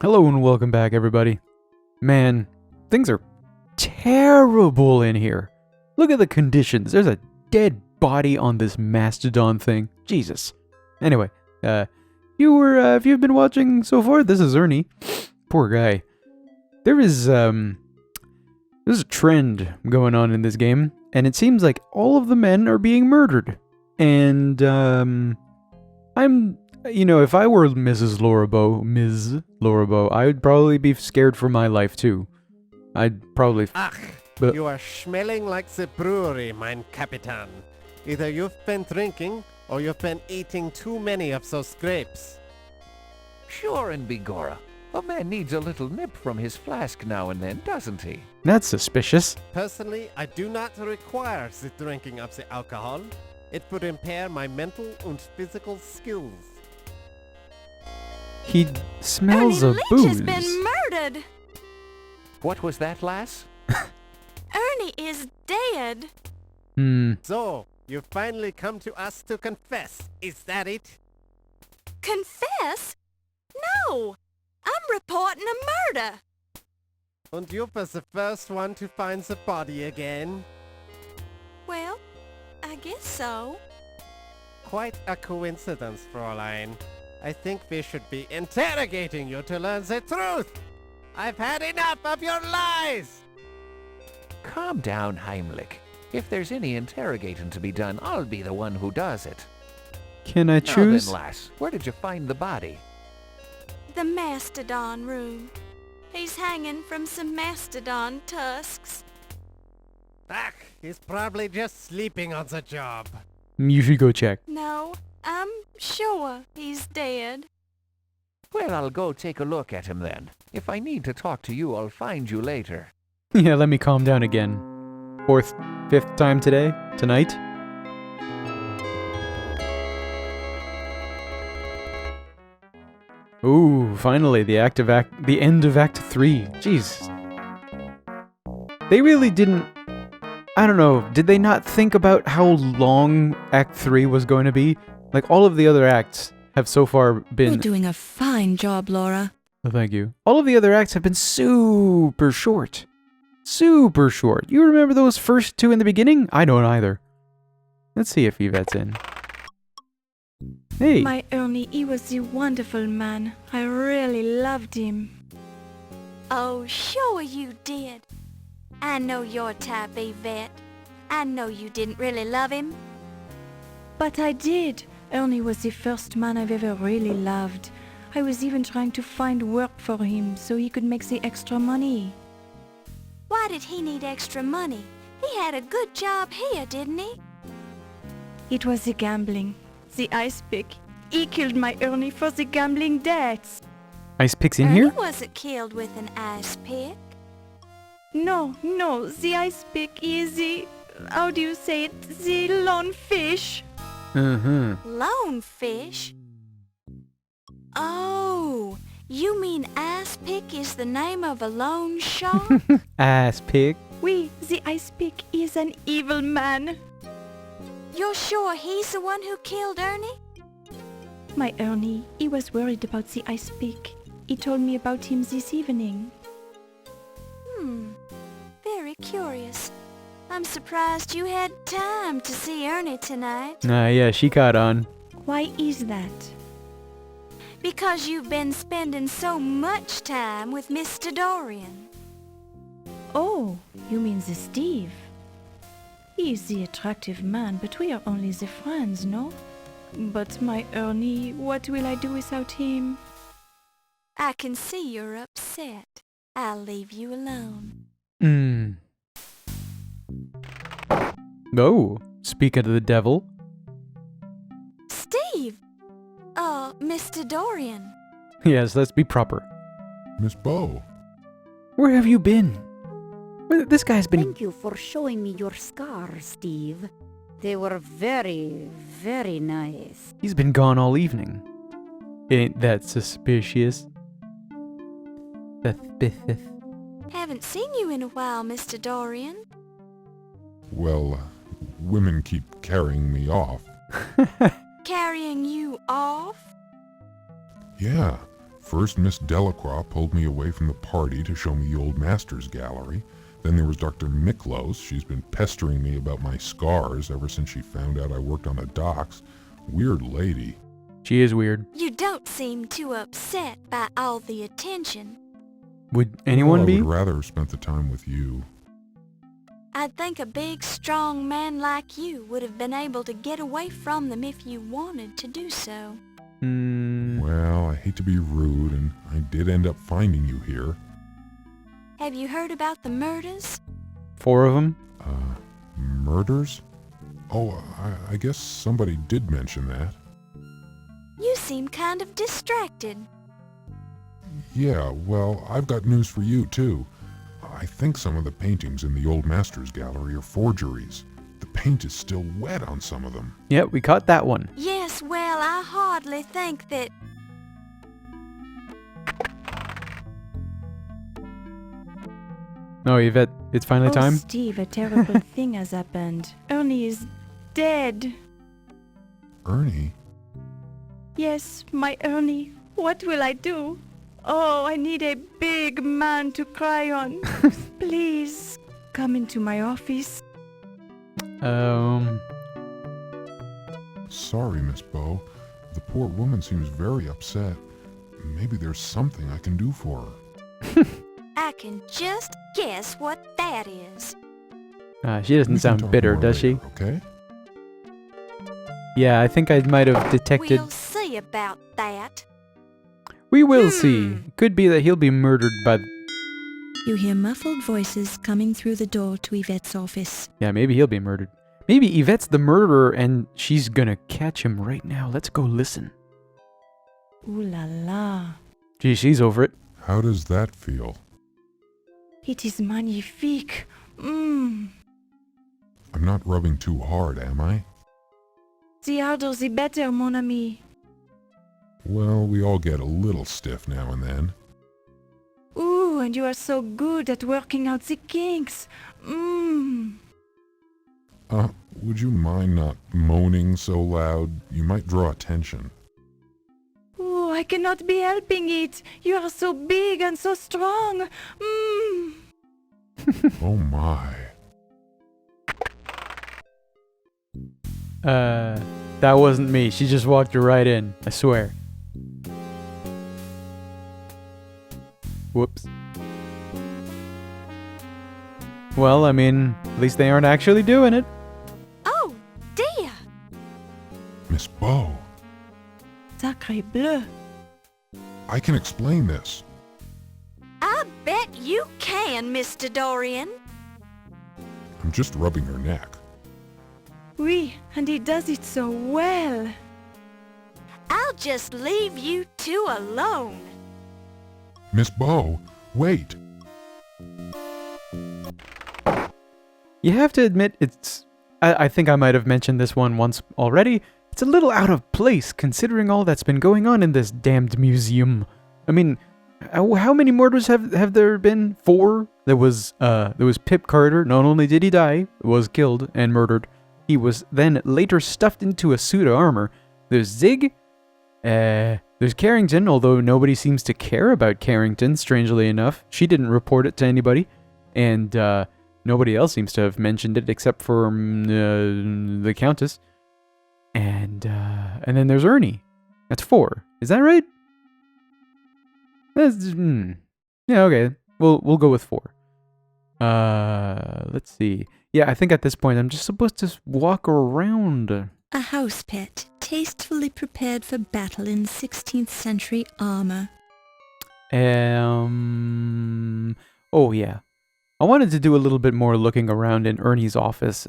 Hello and welcome back, everybody. Man, things are terrible in here. Look at the conditions. There's a dead body on this mastodon thing. Jesus. Anyway, if you've been watching so far, this is Ernie. Poor guy. There's a trend going on in this game, and it seems like all of the men are being murdered. And, if I were Ms. Lorabo, I would probably be scared for my life too. I'd probably... Ach, But- you are smelling like the brewery, mein Capitan. Either you've been drinking, or you've been eating too many of those grapes. Sure, and Bigora. A man needs a little nip from his flask now and then, doesn't he? That's suspicious. Personally, I do not require the drinking of the alcohol. It would impair my mental and physical skills. He smells Ernie of Lynch booze. has been murdered. What was that, lass? Ernie is dead. So, you've finally come to us to confess, is that it? Confess? No. I'm reporting a murder. And you was the first one to find the body again? Well, I guess so. Quite a coincidence, Fräulein. I think we should be interrogating you to learn the truth. I've had enough of your lies! Calm down, Heimlich. If there's any interrogating to be done, I'll be the one who does it. Can I Now choose? then, lass, where did you find the body? The mastodon room. He's hanging from some mastodon tusks. Ach, he's probably just sleeping on the job. You should go check. No, I'm sure he's dead. Well, I'll go take a look at him then. If I need to talk to you, I'll find you later. Yeah, let me calm down again. Fourth, fifth time tonight. Ooh, finally, the end of Act 3. Jeez. They really didn't... I don't know, did they not think about how long Act 3 was going to be? Like, all of the other acts have so far been... You're doing a fine job, Laura. Oh, thank you. All of the other acts have been super short. Super short. You remember those first two in the beginning? I don't either. Let's see if Yvette's in. Hey. My Ernie, he was a wonderful man. I really loved him. Oh, sure you did. I know your type, Yvette. I know you didn't really love him. But I did. Ernie was the first man I've ever really loved. I was even trying to find work for him so he could make the extra money. Why did he need extra money? He had a good job here, didn't he? It was the gambling. The ice pick. He killed my Ernie for the gambling debts. Ice picks in Ernie here? wasn't killed with an ice pick. No, the ice pick is the... How do you say it? The lone fish. Uh-huh. Lone fish? Oh, you mean Ice Pick is the name of a loan shark? Ass pick. Oui, the ice pick is an evil man. You're sure he's the one who killed Ernie? My Ernie, he was worried about the ice pick. He told me about him this evening. Very curious. I'm surprised you had time to see Ernie tonight. Yeah, she caught on. Why is that? Because you've been spending so much time with Mr. Dorian. Oh, you mean the Steve? He is the attractive man, but we are only the friends, no? But my Ernie, what will I do without him? I can see you're upset. I'll leave you alone. Oh, speaking of the devil. Steve! Mr. Dorian. Yes, let's be proper. Miss Bow. Where have you been? This guy's been... Thank you for showing me your scars, Steve. They were very, very nice. He's been gone all evening. Ain't that suspicious? Suspicious. Haven't seen you in a while, Mr. Dorian. Well, women keep carrying me off. Carrying you off? Yeah, First, Miss Delacroix pulled me away from the party to show me the Old Masters Gallery. Then there was Dr. Miklos. She's been pestering me about my scars ever since she found out I worked on the docks. Weird lady. She is weird. You don't seem too upset by all the attention. Would anyone I be? would rather have spent the time with you. I'd think a big, strong man like you would have been able to get away from them if you wanted to do so. Well, I hate to be rude, and I did end up finding you here. Have you heard about the murders? 4 of them? Murders? Oh, I guess somebody did mention that. You seem kind of distracted. Yeah, well, I've got news for you, too. I think some of the paintings in the Old Masters Gallery are forgeries. The paint is still wet on some of them. Yeah, we caught that one. Yes, well, I hardly think that... Oh, Yvette, it's finally Oh, time? Steve, a terrible thing has happened. Ernie is dead. Ernie? Yes, my Ernie. What will I do? Oh, I need a big man to cry on. Please, come into my office. Sorry, Miss Bow. The poor woman seems very upset. Maybe there's something I can do for her. I can just guess what that is. She doesn't We can sound talk bitter, more does she? later, okay? Yeah, I think I might have detected... We'll see about that. We will see. Could be that he'll be murdered by... You hear muffled voices coming through the door to Yvette's office. Yeah, maybe he'll be murdered. Maybe Yvette's the murderer and she's gonna catch him right now. Let's go listen. Ooh la la. Gee, she's over it. How does that feel? It is magnifique. Mmm. I'm not rubbing too hard, am I? The harder the better, mon ami. Well, we all get a little stiff now and then. Ooh, and you are so good at working out the kinks. Mmm. Would you mind not moaning so loud? You might draw attention. Ooh, I cannot be helping it. You are so big and so strong. Mmm. Oh my. That wasn't me. She just walked right in. I swear. Whoops. Well, I mean, at least they aren't actually doing it. Oh, dear. Miss Bow, Sacré bleu. I can explain this. I bet you can, Mr. Dorian. I'm just rubbing her neck. Oui, and he does it so well. I'll just leave you two alone. Miss Bow, wait. You have to admit, it's... I think I might have mentioned this one once already. It's a little out of place, considering all that's been going on in this damned museum. I mean, how many murders have there been? 4? There was Pip Carter. Not only did he die, was killed and murdered. He was then later stuffed into a suit of armor. There's Zig. There's Carrington, although nobody seems to care about Carrington, strangely enough. She didn't report it to anybody. And nobody else seems to have mentioned it except for the Countess. And then there's Ernie. That's 4. Is that right? Yeah, okay. We'll go with 4. Let's see. Yeah, I think at this point I'm just supposed to walk around. A house pet, tastefully prepared for battle in 16th century armor. Oh yeah. I wanted to do a little bit more looking around in Ernie's office.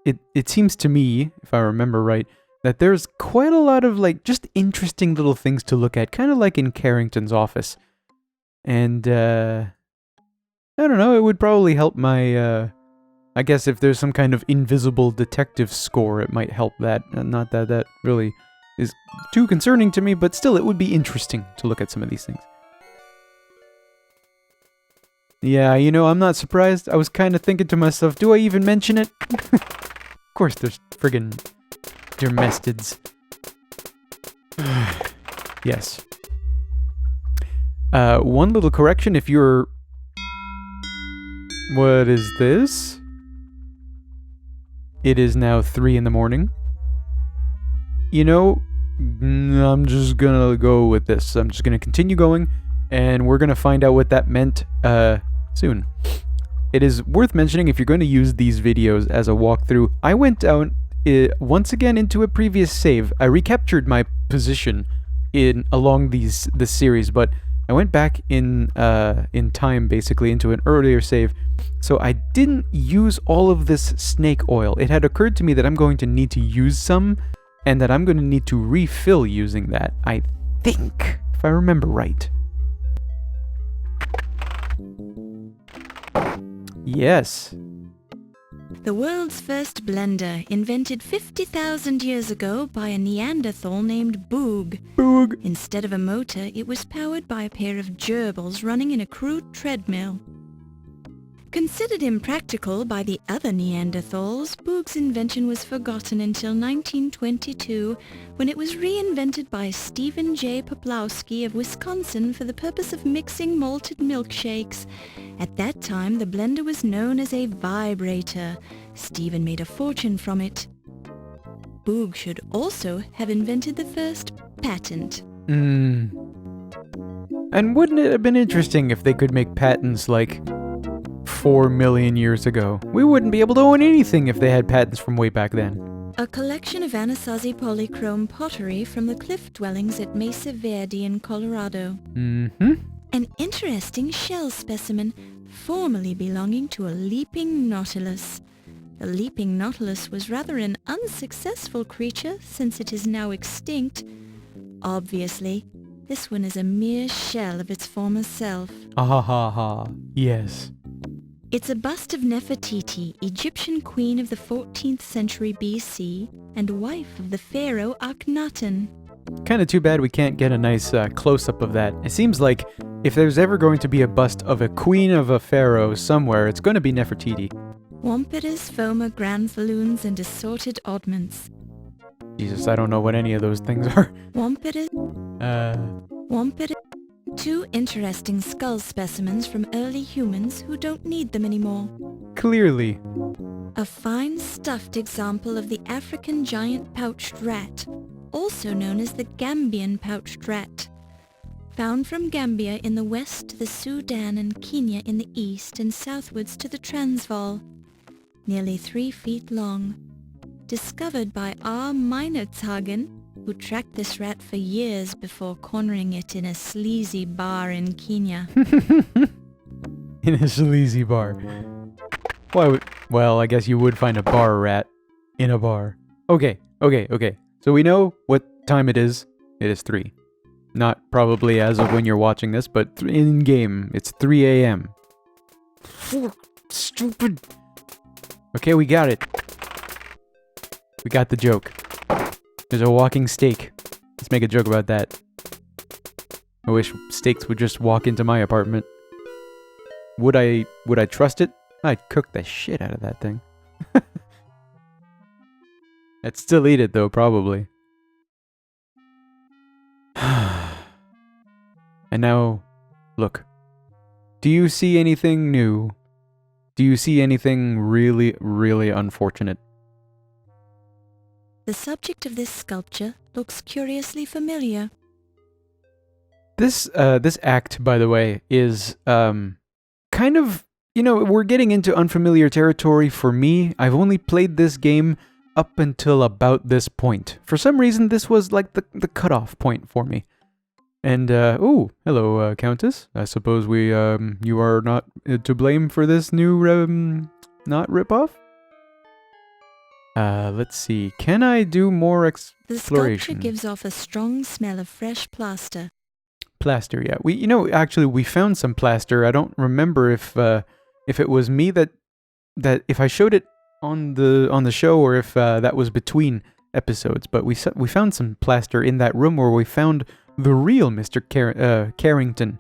It seems to me, if I remember right, that there's quite a lot of like just interesting little things to look at, kind of like in Carrington's office. And I don't know, it would probably help my I guess if there's some kind of invisible detective score, it might help that. Not that that really is too concerning to me, but still it would be interesting to look at some of these things. Yeah, you know, I'm not surprised. I was kind of thinking to myself, do I even mention it? Of course there's friggin' dermestids. Yes. One little correction, if you're... What is this? It is now 3 in the morning. You know, I'm just gonna go with this. I'm just gonna continue going, and we're gonna find out what that meant, soon. It is worth mentioning, if you're going to use these videos as a walkthrough, I went down once again into a previous save. I recaptured my position along this series, but I went back in time, basically, into an earlier save. So I didn't use all of this snake oil. It had occurred to me that I'm going to need to use some, and that I'm going to need to refill using that, I think, if I remember right. Yes. The world's first blender, invented 50,000 years ago by a Neanderthal named Boog. Boog. Instead of a motor, it was powered by a pair of gerbils running in a crude treadmill. Considered impractical by the other Neanderthals, Boog's invention was forgotten until 1922, when it was reinvented by Stephen J. Poplawski of Wisconsin for the purpose of mixing malted milkshakes. At that time, the blender was known as a vibrator. Stephen made a fortune from it. Boog should also have invented the first patent. And wouldn't it have been interesting if they could make patents like 4 million years ago? We wouldn't be able to own anything if they had patents from way back then. A collection of Anasazi polychrome pottery from the cliff dwellings at Mesa Verde in Colorado. An interesting shell specimen, formerly belonging to a leaping nautilus. The leaping nautilus was rather an unsuccessful creature since it is now extinct. Obviously, this one is a mere shell of its former self. Ah ha ha, yes. It's a bust of Nefertiti, Egyptian queen of the 14th century BC and wife of the pharaoh Akhenaten. Kinda too bad we can't get a nice close-up of that. It seems like if there's ever going to be a bust of a queen of a pharaoh somewhere, it's going to be Nefertiti. Wampiris, Foma, Granfalloons, and assorted oddments. Jesus, I don't know what any of those things are. Wampiris. Two interesting skull specimens from early humans who don't need them anymore. Clearly. A fine stuffed example of the African giant pouched rat, also known as the Gambian pouched rat. Found from Gambia in the west to the Sudan and Kenya in the east and southwards to the Transvaal. Nearly 3 feet long. Discovered by R. Meinertzhagen, who tracked this rat for years before cornering it in a sleazy bar in Kenya. In a sleazy bar. Well, I guess you would find a bar rat in a bar. Okay. So we know what time it is. It is 3. Not probably as of when you're watching this, but in-game, it's 3 a.m. Stupid. Okay, we got it. We got the joke. There's a walking steak. Let's make a joke about that. I wish steaks would just walk into my apartment. Would I trust it? I'd cook the shit out of that thing. I'd still eat it though, probably. And now, look. Do you see anything new? Do you see anything really, really unfortunate? The subject of this sculpture looks curiously familiar. This act, by the way, is kind of, we're getting into unfamiliar territory for me. I've only played this game up until about this point. For some reason, this was like the cutoff point for me. And, oh, hello, Countess. I suppose you are not to blame for this new, not ripoff? Let's see. Can I do more exploration? The sculpture gives off a strong smell of fresh plaster. Plaster, yeah. Actually, we found some plaster. I don't remember if it was me that if I showed it on the show or if that was between episodes. But we found some plaster in that room where we found the real Mr. Carrington.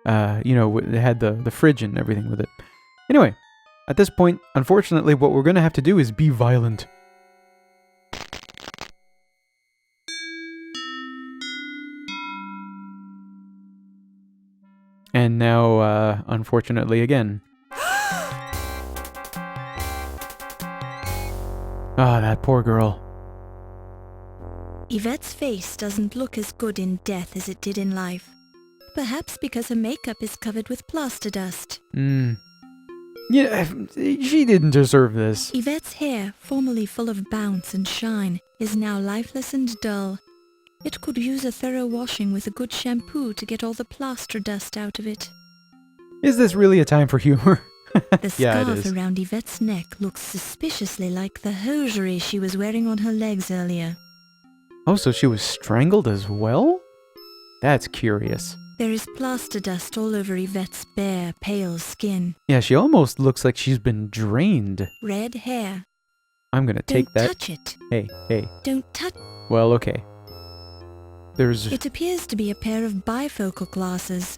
It had the fridge and everything with it. Anyway, at this point, unfortunately, what we're going to have to do is be violent. And now, unfortunately, again. Ah, that poor girl. Yvette's face doesn't look as good in death as it did in life. Perhaps because her makeup is covered with plaster dust. Yeah, she didn't deserve this. Yvette's hair, formerly full of bounce and shine, is now lifeless and dull. It could use a thorough washing with a good shampoo to get all the plaster dust out of it. Is this really a time for humor? The Yeah, it scarf is. around Yvette's neck looks suspiciously like the hosiery she was wearing on her legs earlier. Oh, so she was strangled as well? That's curious. There is plaster dust all over Yvette's bare, pale skin. Yeah, she almost looks like she's been drained. Red hair. I'm gonna take Don't that. touch it. Hey. Don't touch. Well, okay. There's... It appears to be a pair of bifocal glasses.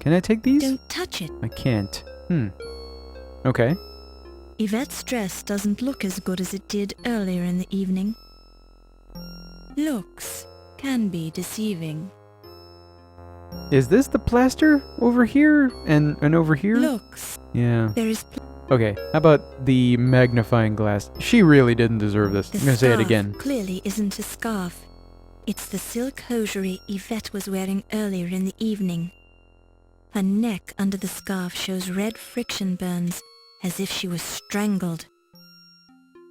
Can I take these? Don't touch it. I can't. Okay. Yvette's dress doesn't look as good as it did earlier in the evening. Looks can be deceiving. Is this the plaster over here and over here? Looks. Yeah. There is Okay, how about the magnifying glass? She really didn't deserve this. the I'm gonna say it scarf again. clearly isn't a scarf. It's the silk hosiery Yvette was wearing earlier in the evening. Her neck under the scarf shows red friction burns, as if she was strangled.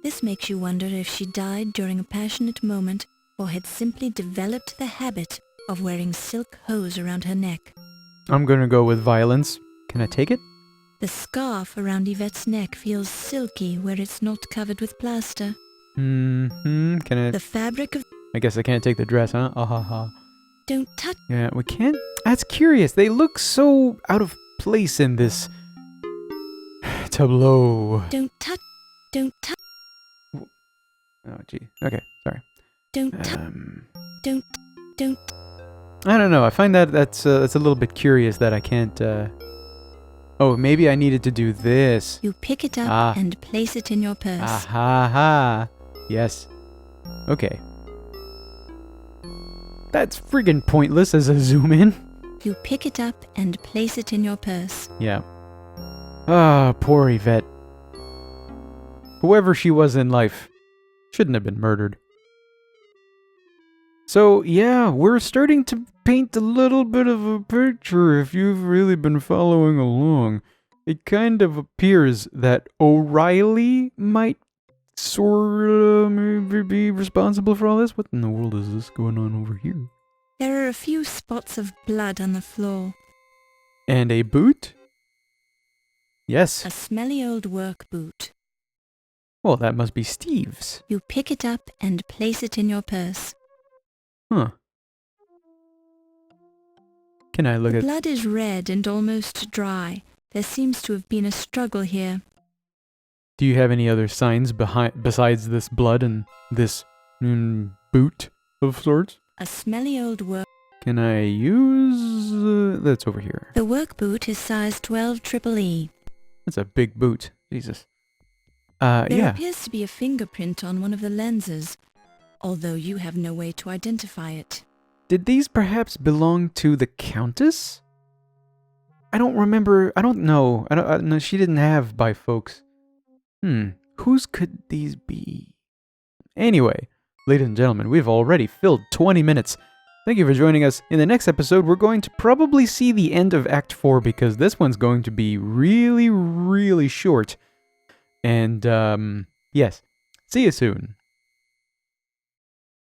This makes you wonder if she died during a passionate moment or had simply developed the habit of wearing silk hose around her neck. I'm gonna go with violence. Can I take it? The scarf around Yvette's neck feels silky where it's not covered with plaster. Can I... The fabric of... I guess I can't take the dress, huh? Don't touch... Yeah, we can't... That's curious. They look so out of place in this... tableau. Don't touch... Don't touch... Oh, gee. Okay, sorry. Don't touch... Don't... I don't know. I find that's a little bit curious that I can't... Oh, maybe I needed to do this. You pick it up and place it in your purse. Ha. Yes. Okay. That's friggin' pointless as a zoom in. You pick it up and place it in your purse. Yeah. Ah, poor Yvette. Whoever she was in life shouldn't have been murdered. So, yeah, we're starting to paint a little bit of a picture if you've really been following along. It kind of appears that O'Reilly might sort of maybe be responsible for all this. What in the world is this going on over here? There are a few spots of blood on the floor. And a boot? Yes. A smelly old work boot. Well, that must be Steve's. You pick it up and place it in your purse. Huh. Can I look The at... blood is red and almost dry. There seems to have been a struggle here. Do you have any other signs besides this blood and this boot of sorts? A smelly old work... Can I use... that's over here. The work boot is size 12EEE. That's a big boot. Jesus. There yeah. appears to be a fingerprint on one of the lenses, although you have no way to identify it. Did these perhaps belong to the Countess? I don't remember. I don't know. I don't know. She didn't have bifocals. Whose could these be? Anyway, ladies and gentlemen, we've already filled 20 minutes. Thank you for joining us. In the next episode, we're going to probably see the end of Act 4 because this one's going to be really, really short. And, yes. See you soon.